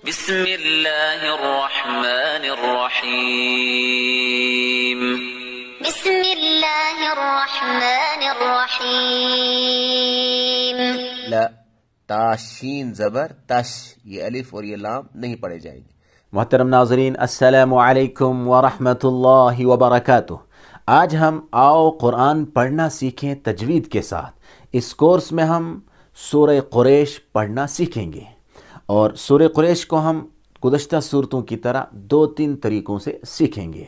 بسم اللہ الرحمن الرحیم بسم اللہ الرحمن الرحیم لا تاشین زبر تش، یہ الف اور یہ لام نہیں پڑھے جائیں گے۔ محترم ناظرین، السلام علیکم ورحمۃ اللہ وبرکاتہ۔ آج ہم آؤ قرآن پڑھنا سیکھیں تجوید کے ساتھ۔ اس کورس میں ہم سورہ قریش پڑھنا سیکھیں گے، اور سورہ قریش کو ہم گزشتہ صورتوں کی طرح 2-3 طریقوں سے سیکھیں گے۔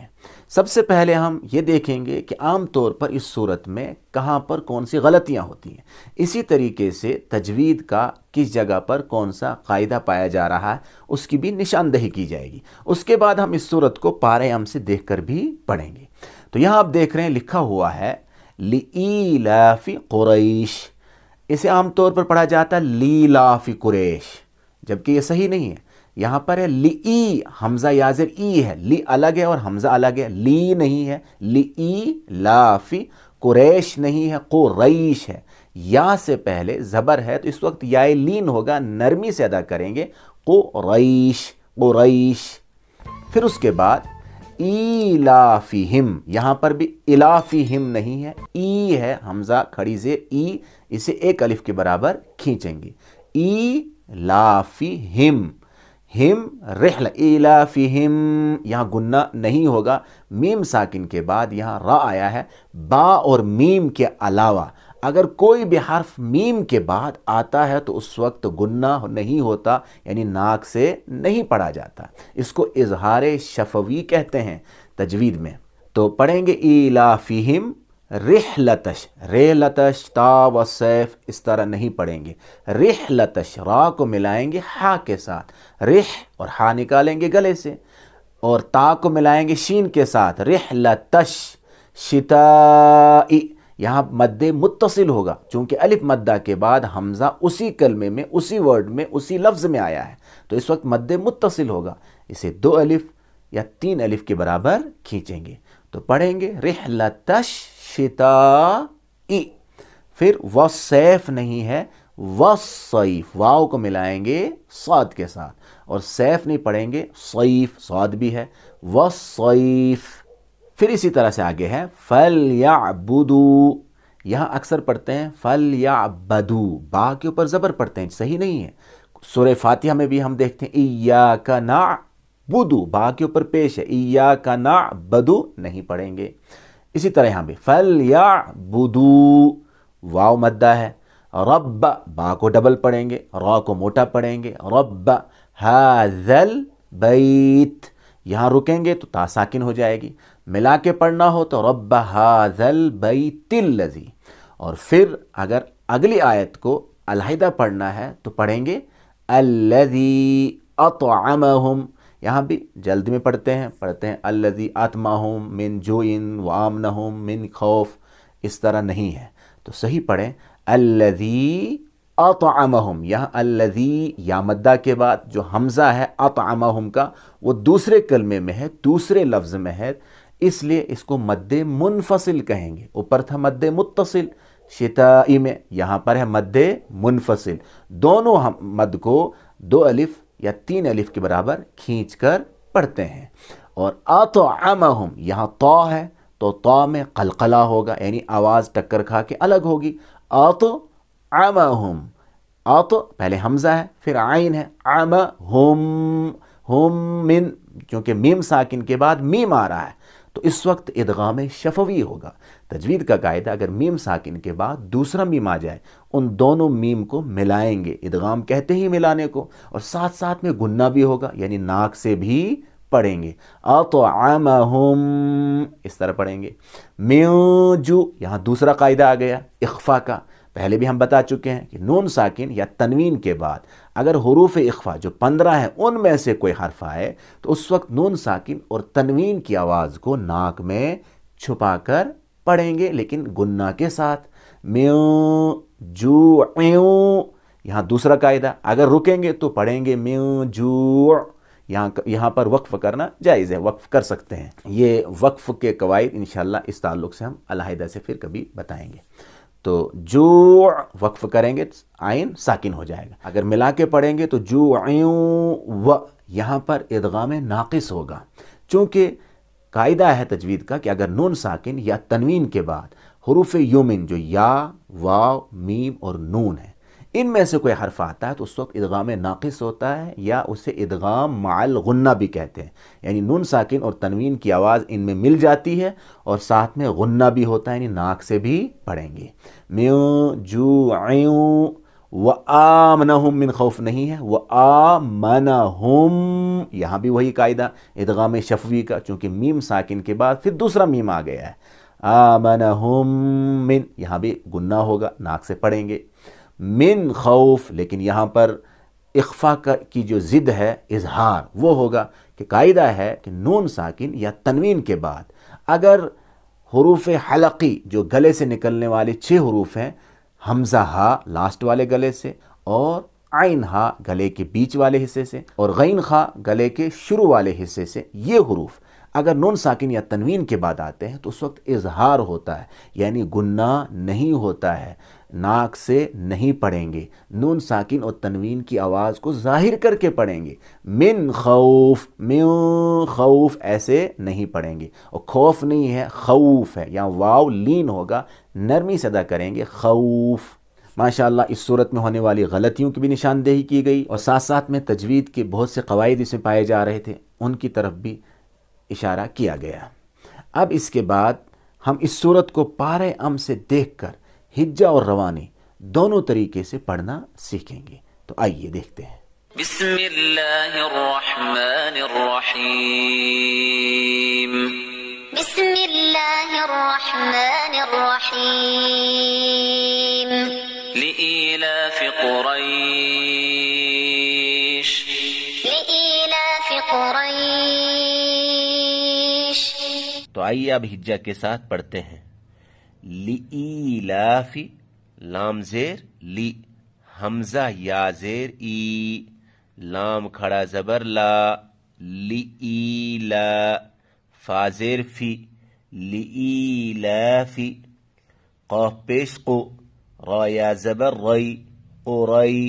سب سے پہلے ہم یہ دیکھیں گے کہ عام طور پر اس صورت میں کہاں پر کون سی غلطیاں ہوتی ہیں، اسی طریقے سے تجوید کا کس جگہ پر کون سا قاعدہ پایا جا رہا ہے اس کی بھی نشاندہی کی جائے گی۔ اس کے بعد ہم اس صورت کو پارے عام سے دیکھ کر بھی پڑھیں گے۔ تو یہاں آپ دیکھ رہے ہیں لکھا ہوا ہے لِإِيلَافِ قُرَيْشٍ، اسے عام طور پر پڑھا جاتا ہے لِإِيلَافِ قُرَيْشٍ، جبکہ یہ صحیح نہیں ہے۔ یہاں پر ہے لی، حمزہ یازر ای ہے، لی الگ ہے اور حمزہ الگ ہے، لی نہیں ہے، لِإِيلَافِ قُرَيْشٍ نہیں ہے، قُرَيْش ہے۔ یا سے پہلے زبر ہے تو اس وقت یا لین ہوگا، نرمی سے ادا کریں گے، قُرَيْش قُرَيْش۔ پھر اس کے بعد ایلافہم، یہاں پر بھی الافہم نہیں ہے، ای ہے، حمزہ کھڑی سے ای، اسے ایک الف کے برابر کھینچیں گے، ایلافہم، ہم رحل، ایلافہم، یہاں گنہ نہیں ہوگا، میم ساکن کے بعد یہاں را آیا ہے۔ با اور میم کے علاوہ اگر کوئی بھی حرف میم کے بعد آتا ہے تو اس وقت گنہ نہیں ہوتا، یعنی ناک سے نہیں پڑھا جاتا۔ اس کو اظہار شفوی کہتے ہیں تجوید میں۔ تو پڑھیں گے ایلافہم رحلتش، ریلتش تا و سیف اس طرح نہیں پڑھیں گے، رحلتش، را کو ملائیں گے ہا کے ساتھ، رح اور ہا نکالیں گے گلے سے، اور تا کو ملائیں گے شین کے ساتھ، رحلتش شتائی، یہاں مد متصل ہوگا چونکہ الف مدہ کے بعد حمزہ اسی کلمے میں، اسی ورڈ میں، اسی لفظ میں آیا ہے، تو اس وقت مد متصل ہوگا، اسے 2 الف یا 3 الف کے برابر کھینچیں گے۔ تو پڑھیں گے رحلتش شتائی، پھر وصیف نہیں ہے، وصیف، واو کو ملائیں گے صاد کے ساتھ، اور سیف نہیں پڑھیں گے، صیف، صاد بھی ہے، وصیف۔ پھر اسی طرح سے آگے ہے فَلْيَعْبُدُوا، یہاں اکثر پڑھتے ہیں فَلْيَعْبَدُوا، با کے اوپر زبر پڑھتے ہیں، صحیح نہیں ہے۔ سورہ فاتحہ میں بھی ہم دیکھتے ہیں إِيَّاكَ نَعْبُدُ، با کے اوپر پیش ہے، إِيَّاكَ نَعْبُدُ نہیں پڑھیں گے۔ اسی طرح یہاں بھی فَلْيَعْبُدُوا، واو مدہ ہے، رب، با کو ڈبل پڑھیں گے، را کو موٹا پڑھیں گے، رب هَذَا الْبَيْتِ، یہاں رکیں گے تو تا ساکن ہو جائے گی، ملا کے پڑھنا ہو تو رب هَذَا الْبَيْتِ الَّذِي۔ اور پھر اگر اگلی آیت کو علیحدہ پڑھنا ہے تو پڑھیں گے الَّذِي أَطْعَمَهُمْ، یہاں بھی جلد میں پڑھتے ہیں الَّذِي أَطْعَمَهُمْ مِنْ جُوعٍ وَآمَنَهُمْ مِنْ خَوْفٍ، اس طرح نہیں ہے، تو صحیح پڑھیں الَّذِي أَطْعَمَهُمْ۔ یہاں الَّذِي یا مدہ کے بعد جو حمزہ ہے أَطْعَمَهُمْ کا، وہ دوسرے کلمے میں ہے، دوسرے لفظ میں ہے، اس لیے اس کو مد منفصل کہیں گے۔ اوپر تھا مد متصل شتائی میں، یہاں پر ہے مد منفصل، دونوں مد کو 2 الف یا 3 الف کے برابر کھینچ کر پڑھتے ہیں۔ اور اطعمہم، یہاں طا ہے تو طا میں قلقلہ ہوگا، یعنی آواز ٹکر کھا کے الگ ہوگی، اطعمہم، پہلے حمزہ ہے پھر عین ہے، عمہم، ہم من، چونکہ میم ساکن کے بعد میم آ رہا ہے تو اس وقت ادغام شفوی ہوگا۔ تجوید کا قاعدہ اگر میم ساکن کے بعد دوسرا میم آ جائے، ان دونوں میم کو ملائیں گے، ادغام کہتے ہی ملانے کو، اور ساتھ ساتھ میں گنہ بھی ہوگا، یعنی ناک سے بھی پڑھیں گے، اطعمہم اس طرح پڑھیں گے۔ من جو، یہاں دوسرا قاعدہ آ گیا اخفا کا، پہلے بھی ہم بتا چکے ہیں کہ نون ساکن یا تنوین کے بعد اگر حروف اخفا جو 15 ہیں ان میں سے کوئی حرف آئے تو اس وقت نون ساکن اور تنوین کی آواز کو ناک میں چھپا کر پڑھیں گے، لیکن گنہ کے ساتھ۔ من جوع، یہاں دوسرا قاعدہ، اگر رکیں گے تو پڑھیں گے من جوع، یہاں پر وقف کرنا جائز ہے، وقف کر سکتے ہیں۔ یہ وقف کے قواعد انشاءاللہ اس تعلق سے ہم علیحدہ سے پھر کبھی بتائیں گے۔ تو جوع وقف کریں گے عین ساکن ہو جائے گا. اگر ملا کے پڑھیں گے تو جوعوں و یہاں پر ادغام ناقص ہوگا، چونکہ قاعدہ ہے تجوید کا کہ اگر نون ساکن یا تنوین کے بعد حروف یومن جو یا، واو، میم اور نون ہے، ان میں سے کوئی حرف آتا ہے تو اس وقت ادغام ناقص ہوتا ہے، یا اسے ادغام مع الغنہ بھی کہتے ہیں. یعنی نون ساکن اور تنوین کی آواز ان میں مل جاتی ہے اور ساتھ میں غنہ بھی ہوتا ہے، یعنی ناک سے بھی پڑھیں گے. من جوع وآمنہم من خوف نہیں ہے، وآمنہم یہاں بھی وہی قاعدہ ادغام شفوی کا، چونکہ میم ساکن کے بعد پھر دوسرا میم آ گیا ہے. آمنہم من یہاں بھی گناہ ہوگا، ناک سے پڑھیں گے. من خوف لیکن یہاں پر اخفا کی جو ضد ہے اظہار، وہ ہوگا کہ قاعدہ ہے کہ نون ساکن یا تنوین کے بعد اگر حروف حلقی جو گلے سے نکلنے والے 6 حروف ہیں، حمزہ ہا لاسٹ والے گلے سے، اور عین ہا گلے کے بیچ والے حصے سے، اور غین خا گلے کے شروع والے حصے سے، یہ حروف اگر نون ساکن یا تنوین کے بعد آتے ہیں تو اس وقت اظہار ہوتا ہے، یعنی گناہ نہیں ہوتا ہے، ناک سے نہیں پڑھیں گے، نون ساکن اور تنوین کی آواز کو ظاہر کر کے پڑھیں گے. من خوف ایسے نہیں پڑھیں گے، اور خوف نہیں ہے خوف ہے، یہاں واو لین ہوگا، نرمی سے ادا کریں گے خوف. ماشاءاللہ اس صورت میں ہونے والی غلطیوں کی بھی نشاندہی کی گئی، اور ساتھ ساتھ میں تجوید کے بہت سے قواعد اس میں پائے جا رہے تھے، ان کی طرف بھی اشارہ کیا گیا. اب اس کے بعد ہم اس صورت کو پارے ام سے دیکھ کر ہجہ اور روانی دونوں طریقے سے پڑھنا سیکھیں گے. تو آئیے دیکھتے ہیں. بسم اللہ الرحمن الرحیم. بسم اللہ الرحمن الرحیم. لإيلاف قريش. لإيلاف قريش. تو آئیے اب ہجہ کے ساتھ پڑھتے ہیں. لإیلاف لام زیر لی، حمزہ یا زیر ای، لام کھڑا زبر لا، لإیلا، فا زیر فی، لإیلافی، قاف پیش قو، را یا زبر ری، قری،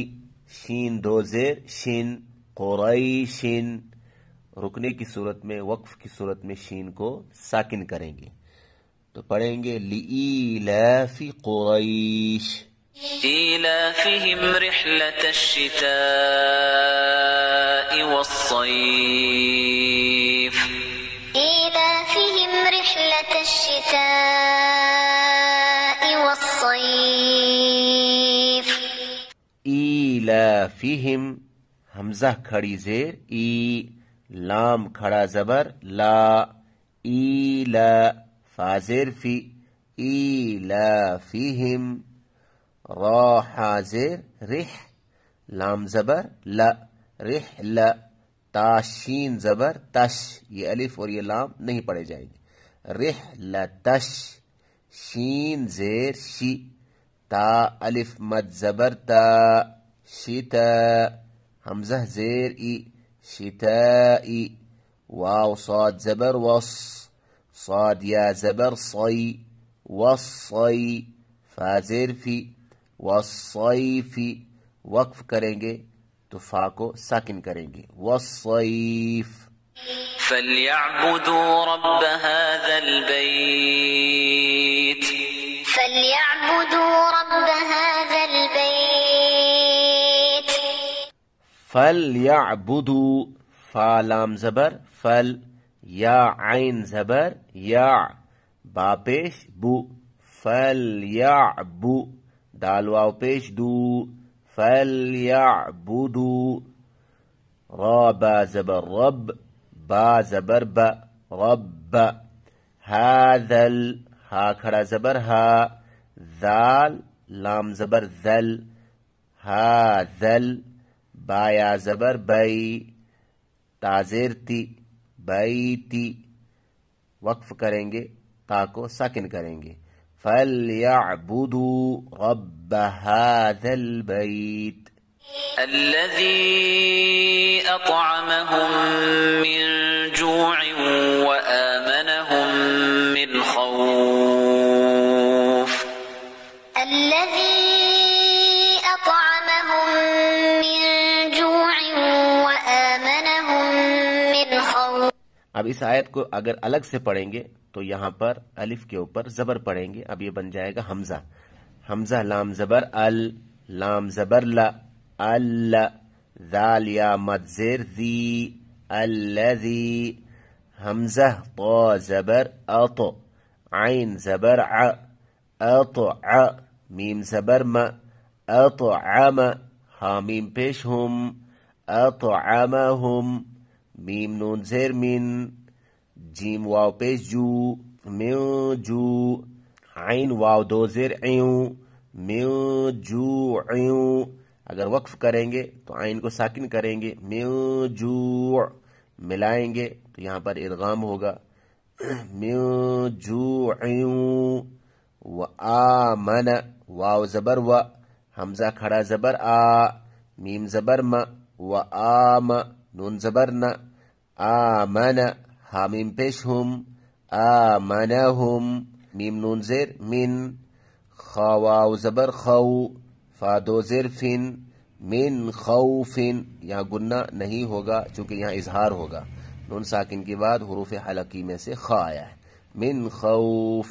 شین دو زیر شن، قریشن. رکنے کی صورت میں، وقف کی صورت میں شین کو ساکن کریں گے. تو پڑھیں گے لإیلاف قریش. إيلافهم رحلة الشتاء والصيف. إيلافهم رحلة الشتاء والصيف. ایلافہم حمزہ کھڑی زیر ای، لام کھڑا زبر لا، ایلا، فا زیر فی، ایلافہم، را حاضر رح، لام زبر لا، رحلہ، تا شین زبر تش، یہ الف اور یہ لام نہیں پڑھے جائیں گے. رحلتش، شین زیر شی، تا الف مد زبر تا، شتا، حمزہ زیر ای، شتائی، واو صاد زبر وص، صاد یا زبر صی، وصی، فا زیر فی، والصیفی. وقف کریں گے تو فا کو ساکن کریں گے. والصیف. فليعبدوا رب هذا البيت. فليعبدوا رب هذا البيت. فلیعبدوا، فا لام زبر فل، یا عین زبر یا، با پیش بو، فلیعبو، دال واو پیش دو، فلیعبدو، را با زبر رب، با زبر با، رب، هذل، ہا کھڑا زبر ہا، ذال لام زبر ذل، هذل، با یا زبر بئی، تازیر تی، بیتی. وقف کریں گے، تا کو ساکن کریں گے. فَلْيَعْبُدُوا رَبَّ هَذَا الْبَيْتِ. الذي أطعمهم من جوع وآمنهم من خوف. من خوف. اب اس آیت کو اگر الگ سے پڑھیں گے تو یہاں پر الف کے اوپر زبر پڑھیں گے. اب یہ بن جائے گا حمزہ. حمزہ لام زبر ال، لام زبر لا، ال، ذال یا مد زیر ذی، الذی. حمزہ طا زبر اط، عین زبر ع، اطع، میم زبر م، اطعم، ہا میم پیش ہم، اطعمہم، میم نون زیر من، جیم واو پیش جو، من جو، عین واو دو زیر عیوں، من جوع. اگر وقف کریں گے تو عین کو ساکن کریں گے، من جوع. ملائیں گے تو یہاں پر ادغام ہوگا، من جوع. وآمن، واو زبر و، حمزہ کھڑا زبر آ، میم زبر م، وآم، نون زبر ن، آمن، ہا میم پیش ہم، آمنہم، میم نون زیر من، خا واو زبر خو، فا دو زیر فن، من خوف. یہاں گنہ نہیں ہوگا چونکہ یہاں اظہار ہوگا. نون ساکن کے بعد حروف حلقی میں سے خا آیا ہے، من خوف.